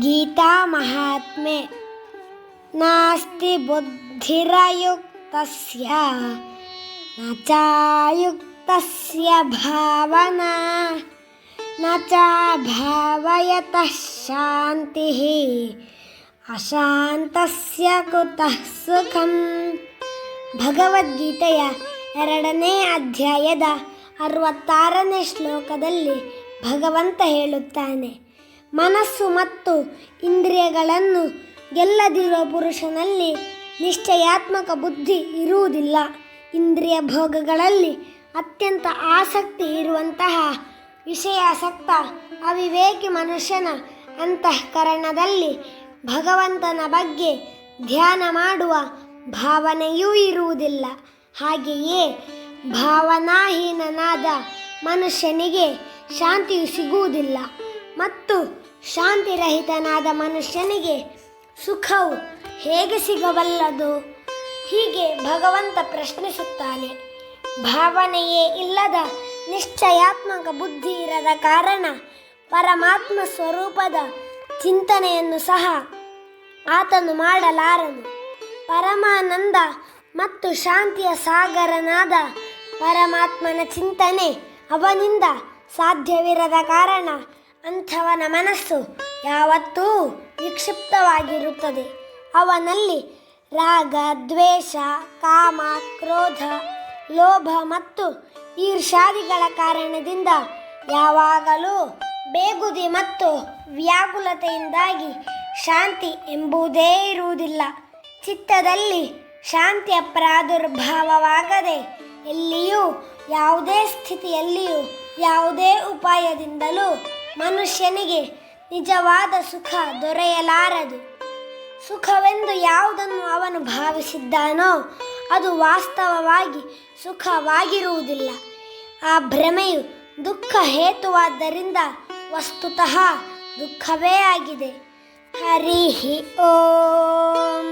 ಗೀತಾ ಮಹಾತ್ಮೆ ನಾಸ್ತಿ ಬುದ್ಧಿರಯುಕ್ತಸ್ಯ ನ ಚಾಯುಕ್ತಸ್ಯ ಭಾವನಾ ನ ಚ ಭಾವಯತಃ ಶಾಂತಿಃ ಅಶಾಂತಸ್ಯ ಕುತಃ ಸುಖಂ. ಭಗವದ್ಗೀತೆಯ 2ನೇ ಅಧ್ಯಾಯದ 66ನೇ ಶ್ಲೋಕದಲ್ಲಿ ಭಗವಂತ ಹೇಳುತ್ತಾನೆ, ಮನಸ್ಸು ಮತ್ತು ಇಂದ್ರಿಯಗಳನ್ನು ಗೆಲ್ಲದಿರುವ ಪುರುಷನಲ್ಲಿ ನಿಶ್ಚಯಾತ್ಮಕ ಬುದ್ಧಿ ಇರುವುದಿಲ್ಲ. ಇಂದ್ರಿಯ ಭೋಗಗಳಲ್ಲಿ ಅತ್ಯಂತ ಆಸಕ್ತಿ ಇರುವಂತಹ ವಿಷಯಾಸಕ್ತ ಅವಿವೇಕಿ ಮನುಷ್ಯನ ಅಂತಃಕರಣದಲ್ಲಿ ಭಗವಂತನ ಬಗ್ಗೆ ಧ್ಯಾನ ಮಾಡುವ ಭಾವನೆಯೂ ಇರುವುದಿಲ್ಲ. ಹಾಗೆಯೇ ಭಾವನಾಹೀನನಾದ ಮನುಷ್ಯನಿಗೆ ಶಾಂತಿಯು ಸಿಗುವುದಿಲ್ಲ ಮತ್ತು ಶಾಂತಿರಹಿತನಾದ ಮನುಷ್ಯನಿಗೆ ಸುಖವು ಹೇಗೆ ಸಿಗಬಲ್ಲದು? ಹೀಗೆ ಭಗವಂತ ಪ್ರಶ್ನಿಸುತ್ತಾನೆ. ಭಾವನೆಯೇ ಇಲ್ಲದ ನಿಶ್ಚಯಾತ್ಮಕ ಬುದ್ಧಿ ಇರದ ಕಾರಣ ಪರಮಾತ್ಮ ಸ್ವರೂಪದ ಚಿಂತನೆಯನ್ನು ಸಹ ಆತನು ಮಾಡಲಾರನು. ಪರಮಾನಂದ ಮತ್ತು ಶಾಂತಿಯ ಸಾಗರನಾದ ಪರಮಾತ್ಮನ ಚಿಂತನೆ ಅವನಿಂದ ಸಾಧ್ಯವಿರದ ಕಾರಣ ಅಂಥವನ ಮನಸ್ಸು ಯಾವತ್ತೂ ವಿಕ್ಷಿಪ್ತವಾಗಿರುತ್ತದೆ. ಅವನಲ್ಲಿ ರಾಗ, ದ್ವೇಷ, ಕಾಮ, ಕ್ರೋಧ, ಲೋಭ ಮತ್ತು ಈರ್ಷಾದಿಗಳ ಕಾರಣದಿಂದ ಯಾವಾಗಲೂ ಬೇಗುದಿ ಮತ್ತು ವ್ಯಾಕುಲತೆಯಿಂದಾಗಿ ಶಾಂತಿ ಎಂಬುದೇ ಇರುವುದಿಲ್ಲ. ಚಿತ್ತದಲ್ಲಿ ಶಾಂತಿಯ ಪ್ರಾದುರ್ಭಾವವಾಗದೆ ಎಲ್ಲಿಯೂ ಯಾವುದೇ ಸ್ಥಿತಿಯಲ್ಲಿಯೂ ಯಾವುದೇ ಉಪಾಯದಿಂದಲೂ ಮನುಷ್ಯನಿಗೆ ನಿಜವಾದ ಸುಖ ದೊರೆಯಲಾರದು. ಸುಖವೆಂದು ಯಾವುದನ್ನು ಅವನು ಭಾವಿಸಿದ್ದಾನೋ ಅದು ವಾಸ್ತವವಾಗಿ ಸುಖವಾಗಿರುವುದಿಲ್ಲ. ಆ ಭ್ರಮೆಯು ದುಃಖ ಹೇತುವಾದ್ದರಿಂದ ವಸ್ತುತಃ ದುಃಖವೇ ಆಗಿದೆ. ಹರಿ ಓಂ.